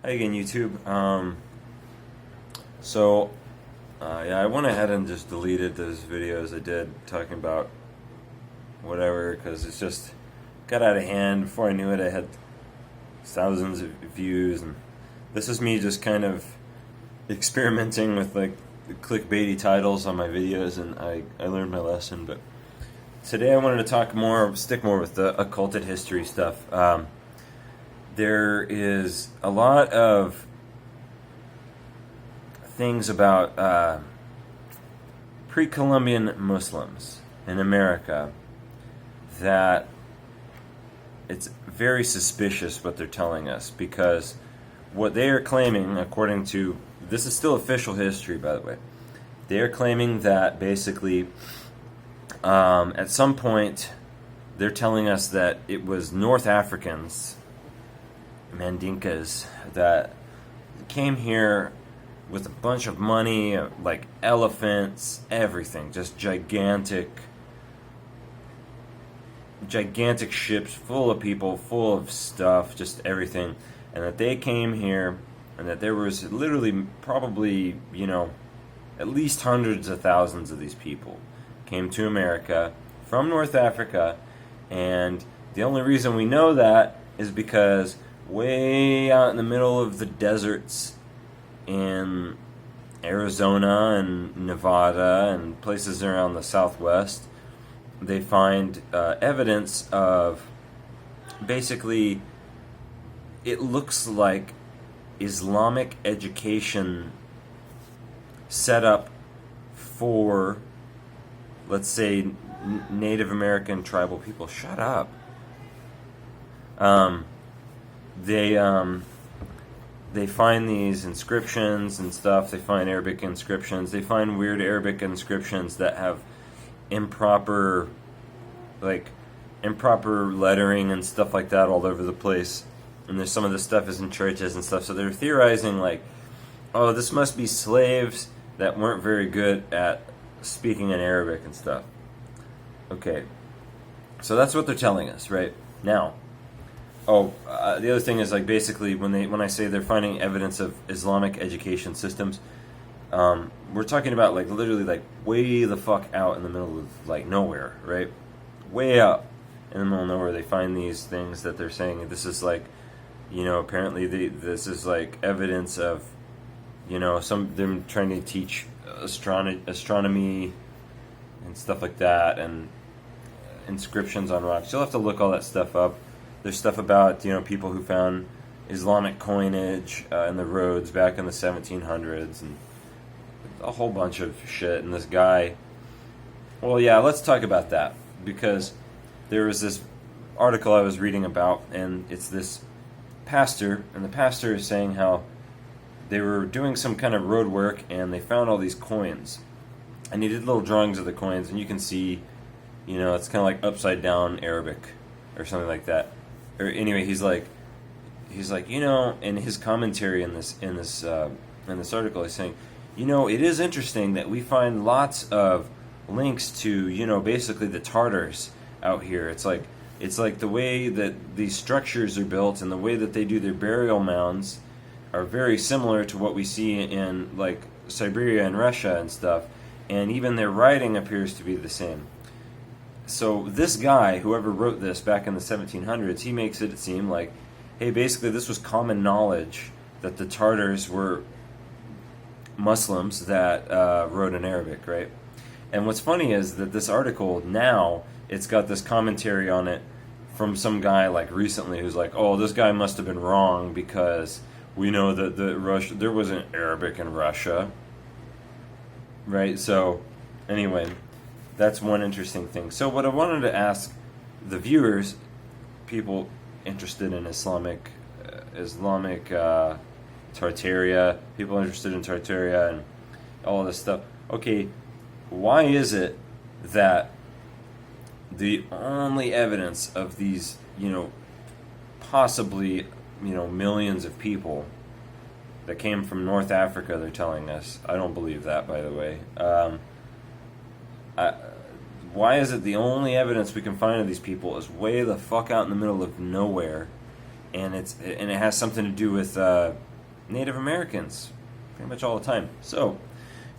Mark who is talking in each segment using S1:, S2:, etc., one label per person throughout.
S1: Hi again, YouTube. Yeah, I went ahead and just deleted those videos I did talking about whatever because it's just got out of hand. Before I knew it, I had thousands of views, and this is me just kind of experimenting with like clickbaity titles on my videos, and I learned my lesson. But today I wanted to stick more with the occulted history stuff. There is a lot of things about Pre-Columbian Muslims in America that it's very suspicious what they're telling us, because what they are claiming, according to, this is still official history by the way, they are claiming that basically at some point they're telling us that it was North Africans, Mandinkas, that came here with a bunch of money, like elephants, everything, just gigantic ships full of people, full of stuff, just everything, and that they came here, and that there was literally probably, at least hundreds of thousands of these people came to America from North Africa. And the only reason we know that is because way out in the middle of the deserts in Arizona and Nevada and places around the Southwest, they find evidence of, basically, it looks like Islamic education set up for, let's say, Native American tribal people. Shut up. They find these inscriptions and stuff. They find Arabic inscriptions. They find weird Arabic inscriptions that have improper lettering and stuff like that all over the place. And there's some of this stuff is in churches and stuff. So they're theorizing like, oh, this must be slaves that weren't very good at speaking in Arabic and stuff. Okay, so that's what they're telling us right now. The other thing is, like, basically when I say they're finding evidence of Islamic education systems, we're talking about like literally like way the fuck out in the middle of like nowhere, right? Way out in the middle of nowhere, they find these things that they're saying this is like, apparently this is like evidence of, some them trying to teach astronomy and stuff like that, and inscriptions on rocks. You'll have to look all that stuff up. There's stuff about, people who found Islamic coinage in the roads back in the 1700s, and a whole bunch of shit. And this guy, well, yeah, let's talk about that, because there was this article I was reading about, and it's this pastor, and the pastor is saying how they were doing some kind of road work, and they found all these coins, and he did little drawings of the coins, and you can see, it's kind of like upside down Arabic or something like that. Or anyway, he's like, in his commentary in this article, he's saying, it is interesting that we find lots of links to, basically the Tartars out here. It's like the way that these structures are built and the way that they do their burial mounds are very similar to what we see in like Siberia and Russia and stuff, and even their writing appears to be the same. So this guy, whoever wrote this back in the 1700s, he makes it seem like, hey, basically this was common knowledge that the Tartars were Muslims that wrote in Arabic, right? And what's funny is that this article now, it's got this commentary on it from some guy like recently who's like, oh, this guy must have been wrong because we know that there wasn't Arabic in Russia, right? So anyway, that's one interesting thing. So what I wanted to ask the viewers, people interested in Islamic Tartaria, people interested in Tartaria and all this stuff. Okay, why is it that the only evidence of these, possibly, millions of people that came from North Africa, they're telling us, I don't believe that, by the way, why is it the only evidence we can find of these people is way the fuck out in the middle of nowhere, and it has something to do with Native Americans, pretty much all the time. So,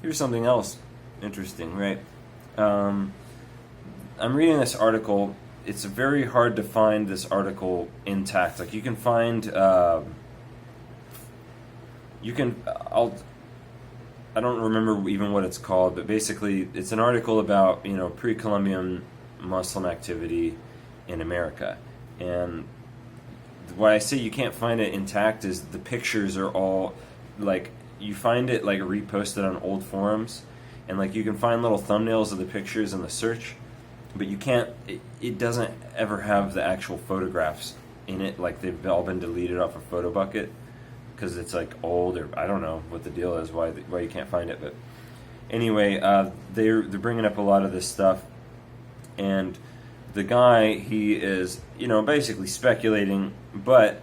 S1: here's something else interesting, right? I'm reading this article. It's very hard to find this article intact. Like, you can find, I don't remember even what it's called, but basically it's an article about, pre-Columbian Muslim activity in America. And why I say you can't find it intact is the pictures are all, like, you find it, like, reposted on old forums, and, like, you can find little thumbnails of the pictures in the search, but you can't, it doesn't ever have the actual photographs in it. Like, they've all been deleted off of Photo Bucket, because it's, like, old, or I don't know what the deal is, why you can't find it. But anyway, they're bringing up a lot of this stuff, and the guy, he is, basically speculating, but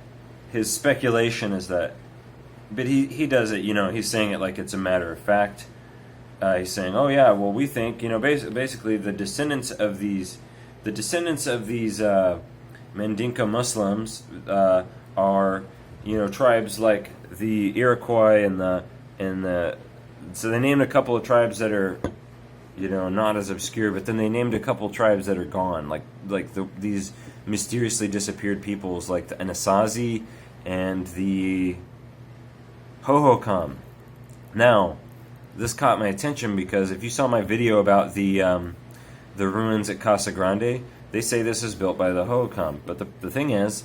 S1: his speculation is that, but he does it, he's saying it like it's a matter of fact. He's saying, oh yeah, well, we think, basically the descendants of these Mandinka Muslims are, tribes like the Iroquois and the so they named a couple of tribes that are, not as obscure, but then they named a couple of tribes that are gone, like these mysteriously disappeared peoples, like the Anasazi and the Hohokam. Now, this caught my attention because if you saw my video about the ruins at Casa Grande, they say this is built by the Hohokam. But the thing is,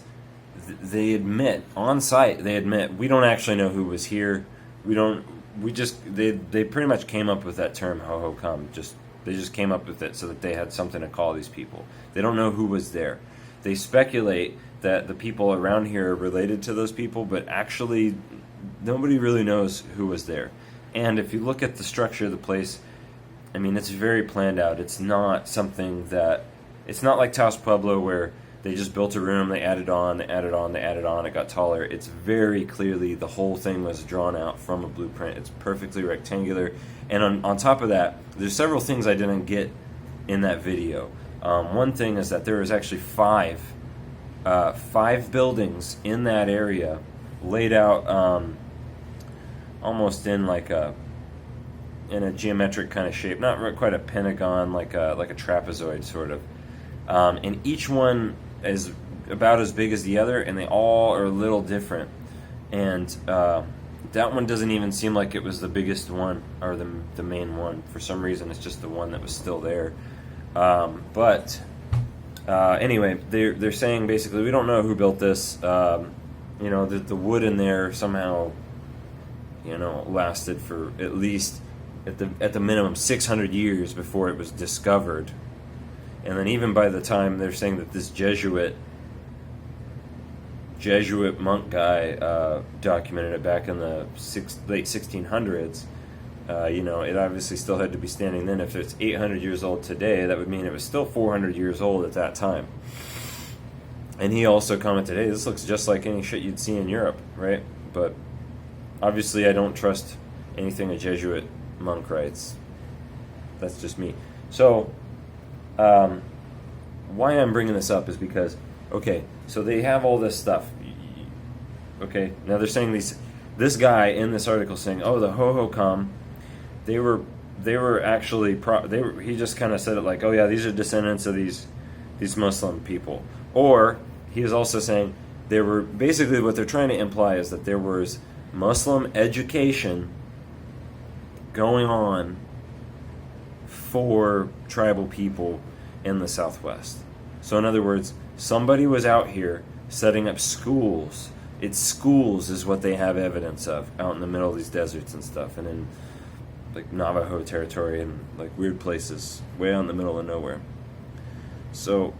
S1: they admit on site, we don't actually know who was here. They pretty much came up with that term Hohokam. They just came up with it so that they had something to call these people. They don't know who was there. They speculate that the people around here are related to those people, but actually nobody really knows who was there. And if you look at the structure of the place, I mean, it's very planned out. It's not something that, it's not like Taos Pueblo where they just built a room, they added on, it got taller. It's very clearly, the whole thing was drawn out from a blueprint. It's perfectly rectangular. And on top of that, there's several things I didn't get in that video. One thing is that there was actually five buildings in that area laid out almost in in a geometric kind of shape, not quite a pentagon, like a trapezoid sort of. And each one is about as big as the other, and they all are a little different. And that one doesn't even seem like it was the biggest one or the main one. For some reason, it's just the one that was still there. But anyway, they're saying basically we don't know who built this. The wood in there somehow, lasted for at least at the minimum 600 years before it was discovered. And then even by the time they're saying that this Jesuit monk guy documented it back in the late 1600s, it obviously still had to be standing then. If it's 800 years old today, that would mean it was still 400 years old at that time. And he also commented, hey, this looks just like any shit you'd see in Europe, right? But obviously I don't trust anything a Jesuit monk writes. That's just me. So, why I'm bringing this up is because, okay, so they have all this stuff. Okay, now they're saying this guy in this article saying, oh, the Hohokam, they were actually, he just kind of said it like, oh yeah, these are descendants of these Muslim people. Or he is also saying they were, basically what they're trying to imply is that there was Muslim education going on for tribal people in the Southwest. So in other words, somebody was out here setting up schools. It's schools is what they have evidence of out in the middle of these deserts and stuff, and in like Navajo territory and like weird places way out in the middle of nowhere. So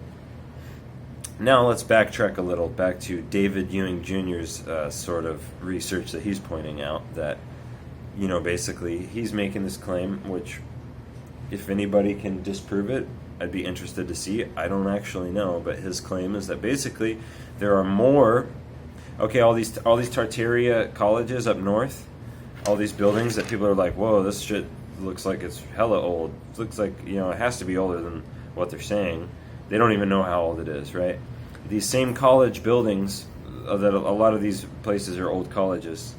S1: now let's backtrack a little back to David Ewing Jr.'s sort of research that he's pointing out that, basically he's making this claim, which if anybody can disprove it, I'd be interested to see. I don't actually know, but his claim is that basically there are more. Okay, all these Tartaria colleges up north, all these buildings that people are like, whoa, this shit looks like it's hella old. It looks like it has to be older than what they're saying. They don't even know how old it is, right? These same college buildings, that a lot of these places are old colleges.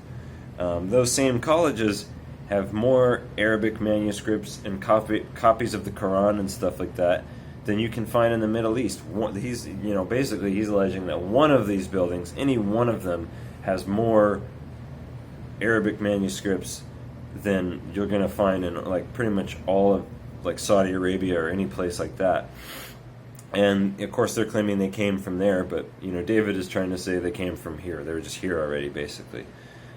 S1: Those same colleges have more Arabic manuscripts and copies of the Quran and stuff like that than you can find in the Middle East. He's alleging that one of these buildings, any one of them, has more Arabic manuscripts than you're going to find in like pretty much all of like Saudi Arabia or any place like that. And of course they're claiming they came from there, but David is trying to say they came from here. They were just here already, basically.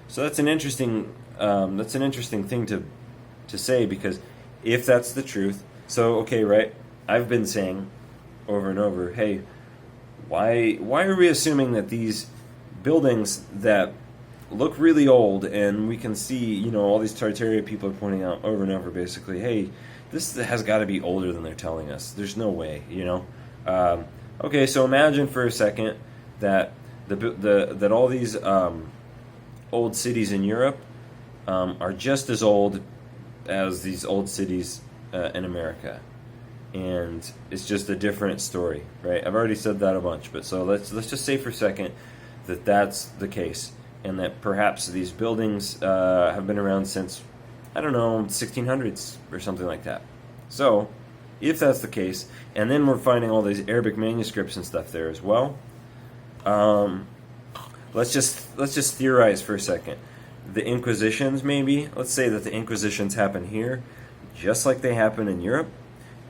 S1: So that's an interesting thing to say, because if that's the truth, so okay, right? I've been saying over and over, hey, why are we assuming that these buildings that look really old, and we can see, all these Tartaria people are pointing out over and over, basically, hey, this has got to be older than they're telling us. There's no way, Okay, so imagine for a second that that all these old cities in Europe are just as old as these old cities in America, and it's just a different story, right? I've already said that a bunch, but so let's just say for a second that that's the case, and that perhaps these buildings have been around since, I don't know, 1600s or something like that. So, if that's the case, and then we're finding all these Arabic manuscripts and stuff there as well, let's just theorize for a second. The Inquisitions, maybe, let's say that the Inquisitions happen here, just like they happen in Europe,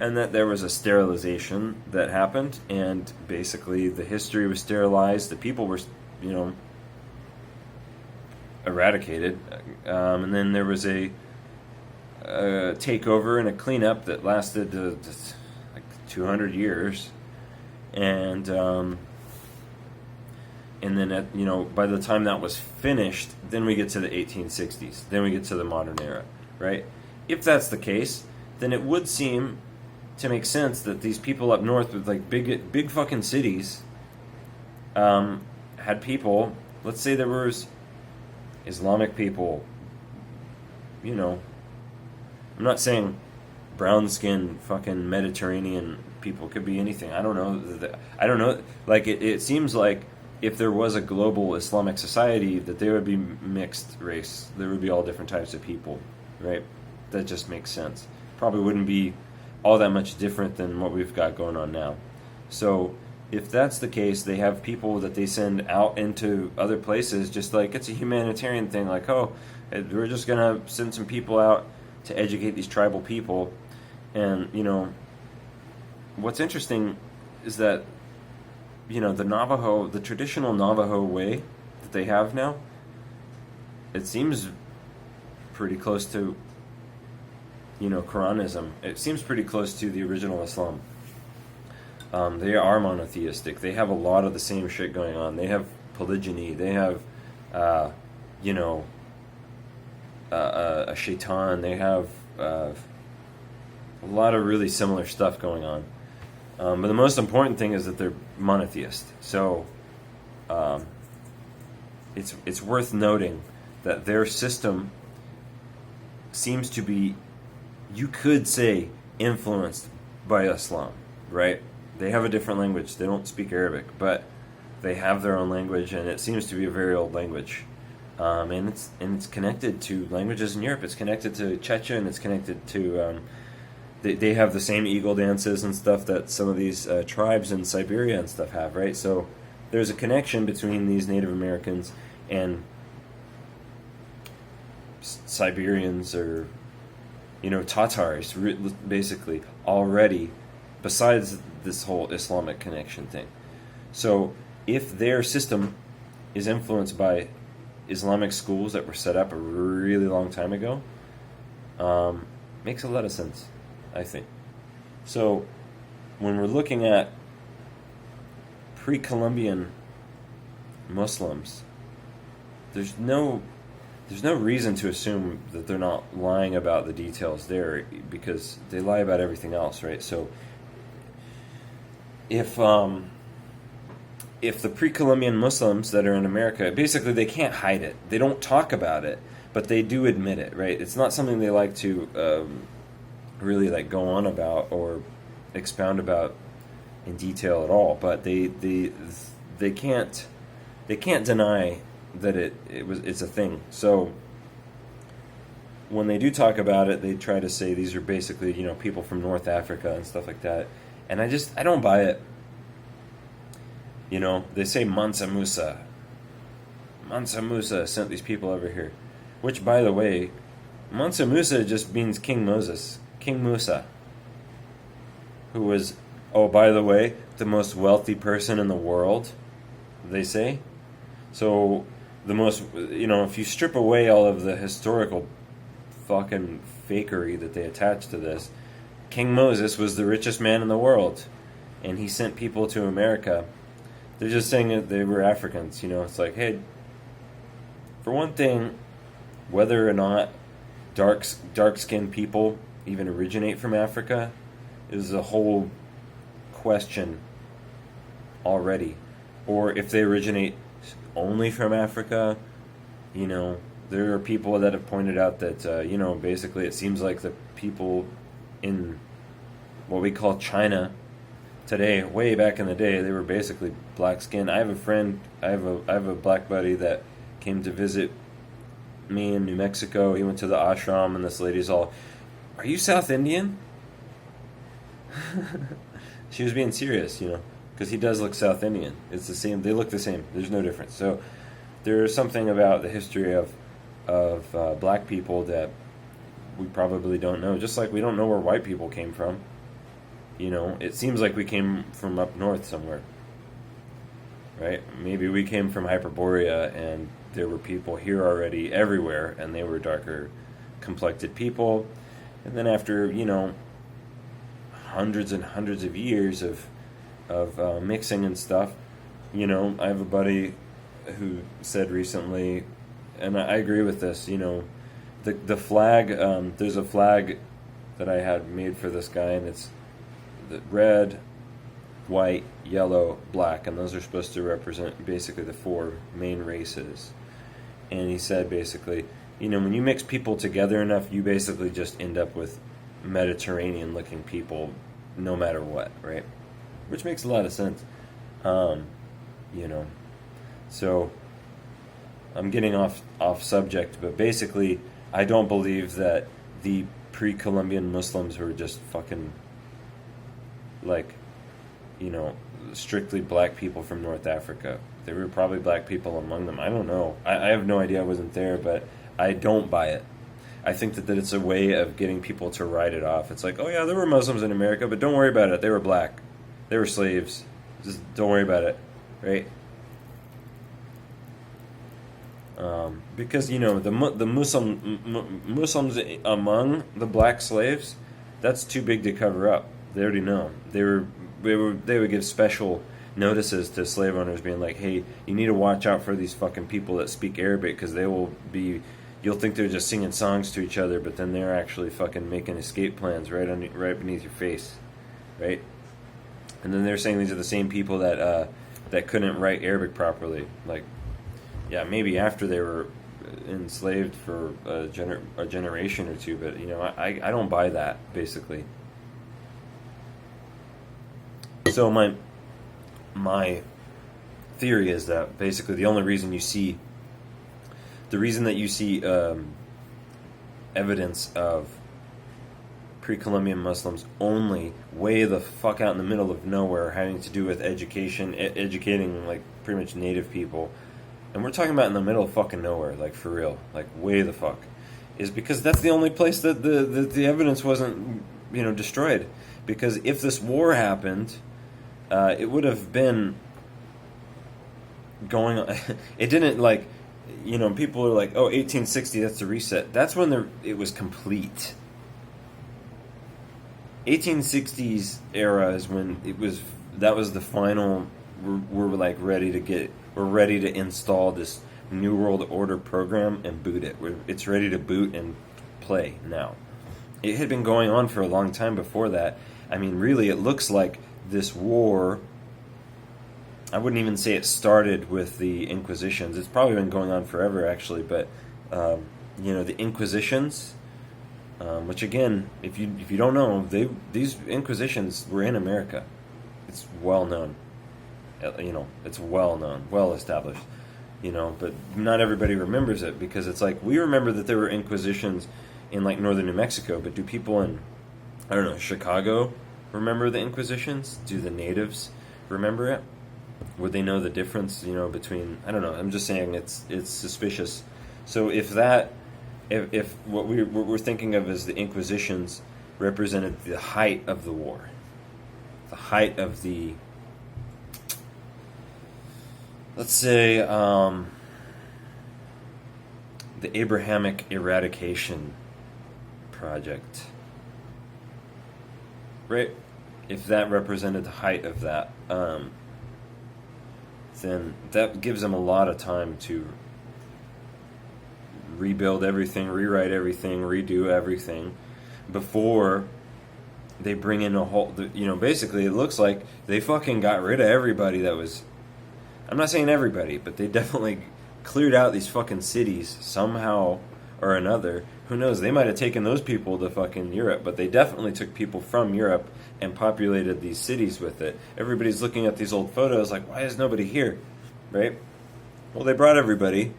S1: and that there was a sterilization that happened, and basically the history was sterilized, the people were, eradicated, and then there was a takeover and a cleanup that lasted like 200 years, and then by the time that was finished, then we get to the 1860s, then we get to the modern era, right? If that's the case, then it would seem to make sense that these people up north with like big fucking cities had people. Let's say there was Islamic people, I'm not saying brown-skinned fucking Mediterranean people, could be anything. I don't know. Like, it seems like if there was a global Islamic society, that there would be mixed race. There would be all different types of people, right? That just makes sense. Probably wouldn't be all that much different than what we've got going on now. So if that's the case, they have people that they send out into other places, just like it's a humanitarian thing, like, oh, we're just going to send some people out to educate these tribal people. And, what's interesting is that, the traditional Navajo way that they have now, it seems pretty close to, Quranism. It seems pretty close to the original Islam. They are monotheistic. They have a lot of the same shit going on. They have polygyny. They have, a shaitan. They have a lot of really similar stuff going on. But the most important thing is that they're monotheist. So it's worth noting that their system seems to be, you could say, influenced by Islam, right? They have a different language. They don't speak Arabic, but they have their own language, and it seems to be a very old language. And it's connected to languages in Europe. It's connected to Chechen. It's connected to they have the same eagle dances and stuff that some of these tribes in Siberia and stuff have, right? So there's a connection between these Native Americans and Siberians, or Tatars, basically, already, besides this whole Islamic connection thing. So if their system is influenced by Islamic schools that were set up a really long time ago, makes a lot of sense, I think. So when we're looking at pre-Columbian Muslims, there's no reason to assume that they're not lying about the details there, because they lie about everything else, right? So if the pre-Columbian Muslims that are in America, basically they can't hide it. They don't talk about it, but they do admit it, right? It's not something they like to really like go on about or expound about in detail at all. But they can't deny that it's a thing. So when they do talk about it, they try to say these are basically, people from North Africa and stuff like that. And I don't buy it. They say Mansa Musa. Mansa Musa sent these people over here. Which, by the way, Mansa Musa just means King Moses. King Musa. Who was, oh, by the way, the most wealthy person in the world, they say. So, if you strip away all of the historical fucking fakery that they attach to this, King Moses was the richest man in the world, and he sent people to America. They're just saying that they were Africans, it's like, hey, for one thing, whether or not dark-skinned people even originate from Africa is a whole question already. Or if they originate only from Africa, there are people that have pointed out that, basically it seems like the people in what we call China today, way back in the day, they were basically black skinned. I have a friend, I have a black buddy that came to visit me in New Mexico. He went to the ashram, and this lady's all, "Are you South Indian?" She was being serious, because he does look South Indian. It's the same. They look the same. There's no difference. So there's something about the history of black people that we probably don't know. Just like we don't know where white people came from. It seems like we came from up north somewhere. Right? Maybe we came from Hyperborea, and there were people here already everywhere, and they were darker complected people. And then after, hundreds and hundreds of years of mixing and stuff, I have a buddy who said recently, and I agree with this, the flag, there's a flag that I had made for this guy, and it's the red, white, yellow, black, and those are supposed to represent basically the four main races. And he said basically, when you mix people together enough, you basically just end up with Mediterranean-looking people, no matter what, right? Which makes a lot of sense, So I'm getting off subject, but basically, I don't believe that the pre-Columbian Muslims were just fucking strictly black people from North Africa. There were probably black people among them. I don't know. I have no idea. I wasn't there, but I don't buy it. I think that it's a way of getting people to write it off. It's like, oh yeah, there were Muslims in America, but don't worry about it. They were black. They were slaves. Just don't worry about it, right? Because the Muslims among the black slaves, that's too big to cover up. They already know. They would give special notices to slave owners, being like, "Hey, you need to watch out for these fucking people that speak Arabic, because they will be. You'll think they're just singing songs to each other, but then they're actually fucking making escape plans right beneath your face, right?" And then they're saying these are the same people that couldn't write Arabic properly. Like, yeah, maybe after they were enslaved for a generation or two, but I don't buy that, basically. So my theory is that basically the only reason you see evidence of pre-Columbian Muslims only way the fuck out in the middle of nowhere, having to do with educating like pretty much native people, and we're talking about in the middle of fucking nowhere, like for real, like way the fuck, is because that's the only place that the evidence wasn't destroyed. Because if this war happened, it would have been going on. It didn't, like, people are like, oh, 1860, that's the reset. That's when it was complete. 1860s era is when that was the final, we're like ready to install this New World Order program and boot it. It's ready to boot and play now. It had been going on for a long time before that. I mean, really, it looks like this war, I wouldn't even say it started with the Inquisitions. It's probably been going on forever, actually. But the Inquisitions, which again, if you don't know, these Inquisitions were in America. It's well known. It's well known, well established. but not everybody remembers it, because it's like, we remember that there were inquisitions in like northern New Mexico, but do people in, I don't know, Chicago remember the inquisitions? Do the natives remember it? Would they know the difference, between, I don't know, I'm just saying it's suspicious. So if what we're thinking of as the inquisitions represented the height of the war, the height of the, let's say, the Abrahamic eradication project, right? If that represented the height of that, then that gives them a lot of time to rebuild everything, rewrite everything, redo everything before they bring in a whole, basically it looks like they fucking got rid of everybody that was, I'm not saying everybody, but they definitely cleared out these fucking cities somehow or another. Who knows, they might have taken those people to fucking Europe, but they definitely took people from Europe and populated these cities with it. Everybody's looking at these old photos like, why is nobody here, right? Well, they brought everybody.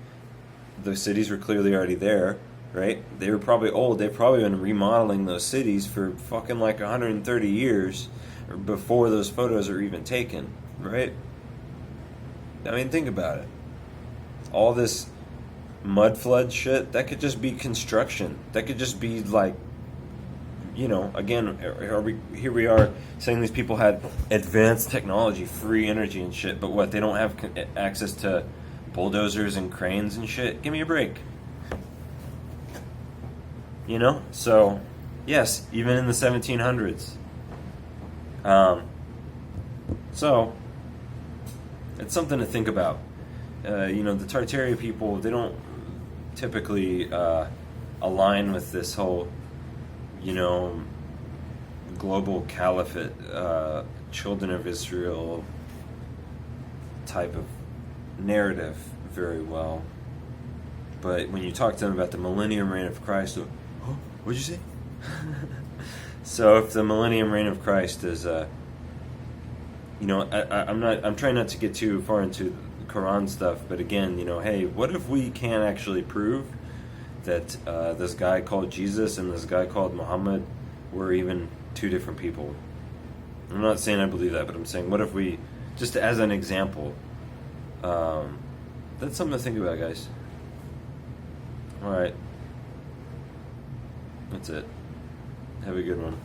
S1: The cities were clearly already there, right? They were probably old. They've probably been remodeling those cities for fucking like 130 years before those photos are even taken, right? I mean, think about it. All this mud flood shit, that could just be construction. That could just be like, again, here we are saying these people had advanced technology, free energy and shit, but what, they don't have access to bulldozers and cranes and shit? Give me a break. So, yes, even in the 1700s. So, it's something to think about. The Tartaria people, they don't typically align with this whole, global caliphate, children of Israel type of narrative very well. But when you talk to them about the millennium reign of Christ, what'd you say? So if the millennium reign of Christ is, I'm trying not to get too far into Quran stuff, but again, hey, what if we can't actually prove that this guy called Jesus and this guy called Muhammad were even two different people? I'm not saying I believe that, but I'm saying, what if we, just as an example, that's something to think about, guys. Alright. That's it. Have a good one.